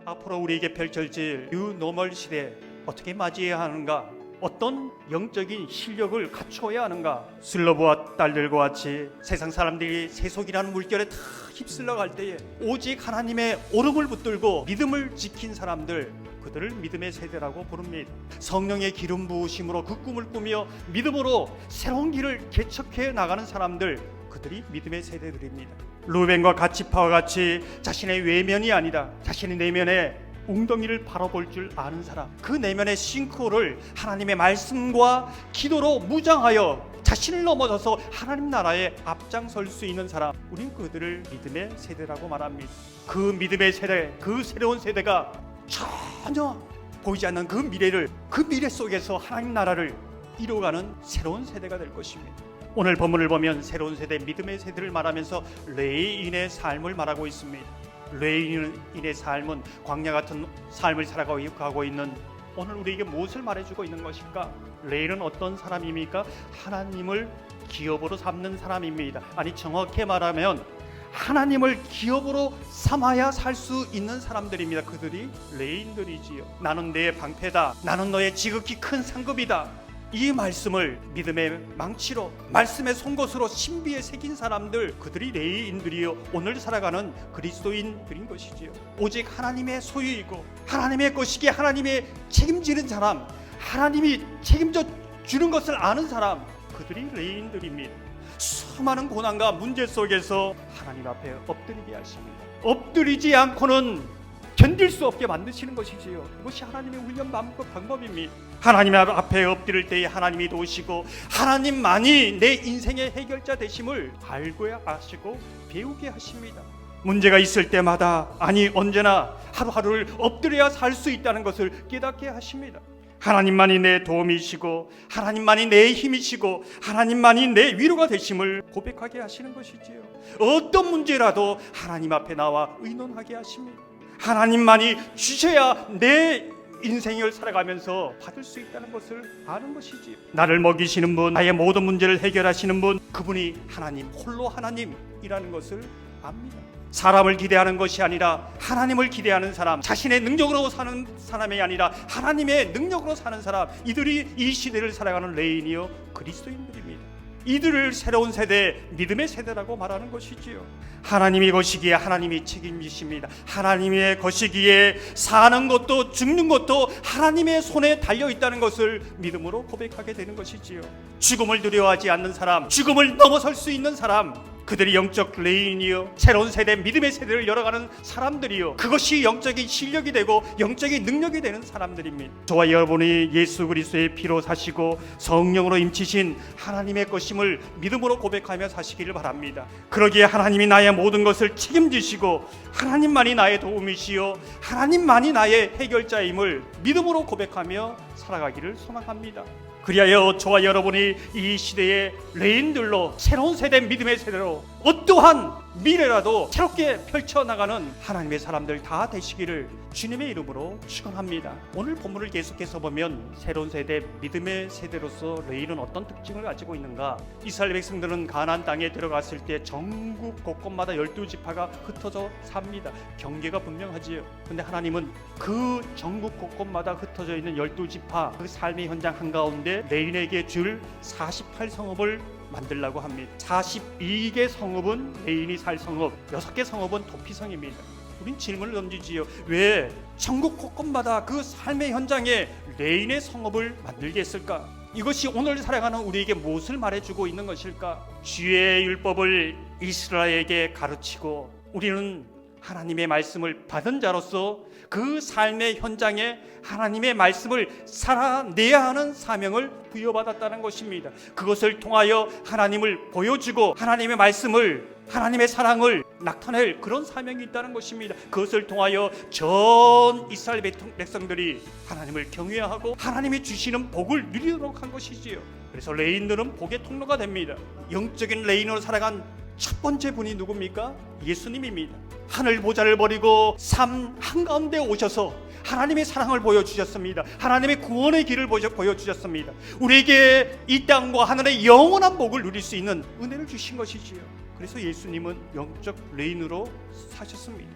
앞으로 우리에게 펼쳐질 뉴 노멀 시대 어떻게 맞이해야 하는가? 어떤 영적인 실력을 갖추어야 하는가? 슬로브와 딸들과 같이 세상 사람들이 세속이라는 물결에 다 휩쓸려 갈 때에 오직 하나님의 오름을 붙들고 믿음을 지킨 사람들, 그들을 믿음의 세대라고 부릅니다. 성령의 기름 부으심으로 그 꿈을 꾸며 믿음으로 새로운 길을 개척해 나가는 사람들, 그들이 믿음의 세대들입니다. 루벤과 갓지파와 같이 자신의 외면이 아니다, 자신의 내면에 웅덩이를 바라볼 줄 아는 사람, 그 내면의 싱크홀을 하나님의 말씀과 기도로 무장하여 자신을 넘어서서 하나님 나라에 앞장설 수 있는 사람, 우린 그들을 믿음의 세대라고 말합니다. 그 믿음의 세대, 그 새로운 세대가 전혀 보이지 않는 그 미래를, 그 미래 속에서 하나님 나라를 이루어가는 새로운 세대가 될 것입니다. 오늘 본문을 보면 새로운 세대, 믿음의 세대를 말하면서 레위인의 삶을 말하고 있습니다. 레위인의 삶은 광야 같은 삶을 살아가고 있는 오늘 우리에게 무엇을 말해주고 있는 것일까? 레위인은 어떤 사람입니까? 하나님을 기업으로 삼는 사람입니다. 아니, 정확히 말하면 하나님을 기업으로 삼아야 살 수 있는 사람들입니다. 그들이 레위인들이지요. 나는 내 방패다, 나는 너의 지극히 큰 상급이다, 이 말씀을 믿음의 망치로, 말씀의 송곳으로 신비에 새긴 사람들, 그들이 레위인들이요, 오늘 살아가는 그리스도인들인 것이지요. 오직 하나님의 소유이고 하나님의 것이기에 하나님의 책임지는 사람, 하나님이 책임져 주는 것을 아는 사람, 그들이 레위인들입니다. 수많은 고난과 문제 속에서 하나님 앞에 엎드리게 하십니다. 엎드리지 않고는 견딜 수 없게 만드시는 것이지요. 그것이 하나님의 훈련 방법입니다. 하나님 앞에 엎드릴 때에 하나님이 도우시고 하나님만이 내 인생의 해결자 되심을 알고야 하시고 배우게 하십니다. 문제가 있을 때마다, 아니 언제나 하루하루를 엎드려야 살 수 있다는 것을 깨닫게 하십니다. 하나님만이 내 도움이시고 하나님만이 내 힘이시고 하나님만이 내 위로가 되심을 고백하게 하시는 것이지요. 어떤 문제라도 하나님 앞에 나와 의논하게 하십니다. 하나님만이 주셔야 내 인생을 살아가면서 받을 수 있다는 것을 아는 것이지. 나를 먹이시는 분, 나의 모든 문제를 해결하시는 분, 그분이 하나님, 홀로 하나님이라는 것을 압니다. 사람을 기대하는 것이 아니라 하나님을 기대하는 사람, 자신의 능력으로 사는 사람이 아니라 하나님의 능력으로 사는 사람, 이들이 이 시대를 살아가는 레위인이요 그리스도인들입니다. 이들을 새로운 세대, 믿음의 세대라고 말하는 것이지요. 하나님의 것이기에 하나님이 책임지십니다. 하나님의 것이기에 사는 것도 죽는 것도 하나님의 손에 달려있다는 것을 믿음으로 고백하게 되는 것이지요. 죽음을 두려워하지 않는 사람, 죽음을 넘어설 수 있는 사람, 그들이 영적 레위인이요 새로운 세대, 믿음의 세대를 열어가는 사람들이요, 그것이 영적인 실력이 되고 영적인 능력이 되는 사람들입니다. 저와 여러분이 예수 그리스도의 피로 사시고 성령으로 임치신 하나님의 것임을 믿음으로 고백하며 사시기를 바랍니다. 그러기에 하나님이 나의 모든 것을 책임지시고 하나님만이 나의 도움이시요 하나님만이 나의 해결자임을 믿음으로 고백하며 살아가기를 소망합니다. 그리하여 저와 여러분이 이 시대의 레위인들로 새로운 세대, 믿음의 세대로 어떠한 미래라도 새롭게 펼쳐나가는 하나님의 사람들 다 되시기를 주님의 이름으로 축원합니다. 오늘 본문을 계속해서 보면 새로운 세대, 믿음의 세대로서 레위인은 어떤 특징을 가지고 있는가? 이스라엘 백성들은 가나안 땅에 들어갔을 때 전국 곳곳마다 12지파가 흩어져 삽니다. 경계가 분명하지요. 근데 하나님은 그 전국 곳곳마다 흩어져 있는 12지파 그 삶의 현장 한가운데 레위인에게 줄 48성읍을 만들라고 합니다. 42개 성읍은 레위인이 살 성읍, 6개 성읍은 도피성입니다. 우린 질문을 던지지요. 왜 전국 곳곳마다 그 삶의 현장에 레위인의 성읍을 만들게 했을까? 이것이 오늘 살아가는 우리에게 무엇을 말해주고 있는 것일까? 주의 율법을 이스라엘에게 가르치고 우리는 하나님의 말씀을 받은 자로서 그 삶의 현장에 하나님의 말씀을 살아내야 하는 사명을 부여받았다는 것입니다. 그것을 통하여 하나님을 보여주고 하나님의 말씀을, 하나님의 사랑을 나타낼 그런 사명이 있다는 것입니다. 그것을 통하여 전 이스라엘 백성들이 하나님을 경외하고 하나님이 주시는 복을 누리도록 한 것이지요. 그래서 레위인들은 복의 통로가 됩니다. 영적인 레위인으로 살아간 첫 번째 분이 누굽니까? 예수님입니다. 하늘 보좌를 버리고 삶 한가운데 오셔서 하나님의 사랑을 보여주셨습니다. 하나님의 구원의 길을 보여주셨습니다. 우리에게 이 땅과 하늘의 영원한 복을 누릴 수 있는 은혜를 주신 것이지요. 그래서 예수님은 영적 레위인으로 사셨습니다.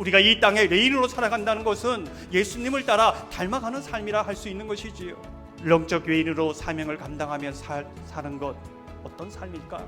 우리가 이 땅에 레인으로 살아간다는 것은 예수님을 따라 닮아가는 삶이라 할 수 있는 것이지요. 영적 외인으로 사명을 감당하며 사는 것, 어떤 삶일까?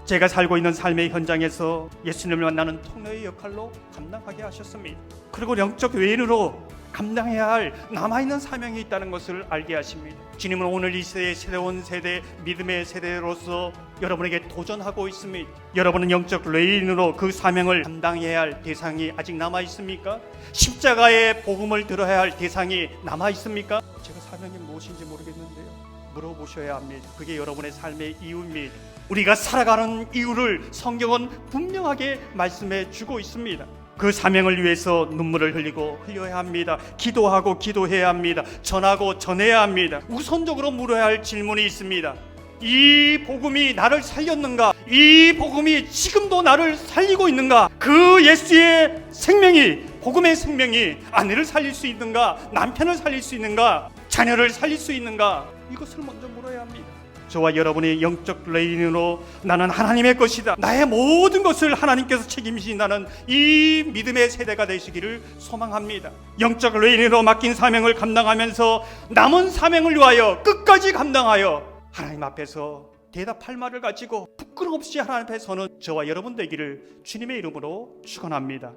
제가 살고 있는 삶의 현장에서 예수님을 만나는 통로의 역할로 감당하게 하셨습니다. 그리고 영적 외인으로 감당해야 할 남아있는 사명이 있다는 것을 알게 하십니다. 주님은 오늘 이 세대, 새로운 세대, 믿음의 세대로서 여러분에게 도전하고 있습니다. 여러분은 영적 레인으로 그 사명을 감당해야 할 대상이 아직 남아 있습니까? 십자가의 복음을 들어야 할 대상이 남아 있습니까? 제가 사명이 무엇인지 모르겠는데요, 물어보셔야 합니다. 그게 여러분의 삶의 이유입니다. 우리가 살아가는 이유를 성경은 분명하게 말씀해 주고 있습니다. 그 사명을 위해서 눈물을 흘려야 합니다. 기도하고 기도해야 합니다. 전하고 전해야 합니다. 우선적으로 물어야 할 질문이 있습니다. 이 복음이 나를 살렸는가? 이 복음이 지금도 나를 살리고 있는가? 그 예수의 생명이, 복음의 생명이 아내를 살릴 수 있는가? 남편을 살릴 수 있는가? 자녀를 살릴 수 있는가? 이것을 먼저 물어야 합니다. 저와 여러분의 영적 레인으로 나는 하나님의 것이다, 나의 모든 것을 하나님께서 책임지신다는 이 믿음의 세대가 되시기를 소망합니다. 영적 레인으로 맡긴 사명을 감당하면서 남은 사명을 위하여 끝까지 감당하여 하나님 앞에서 대답할 말을 가지고 부끄럼 없이 하나님 앞에 서는 저와 여러분 되기를 주님의 이름으로 축원합니다.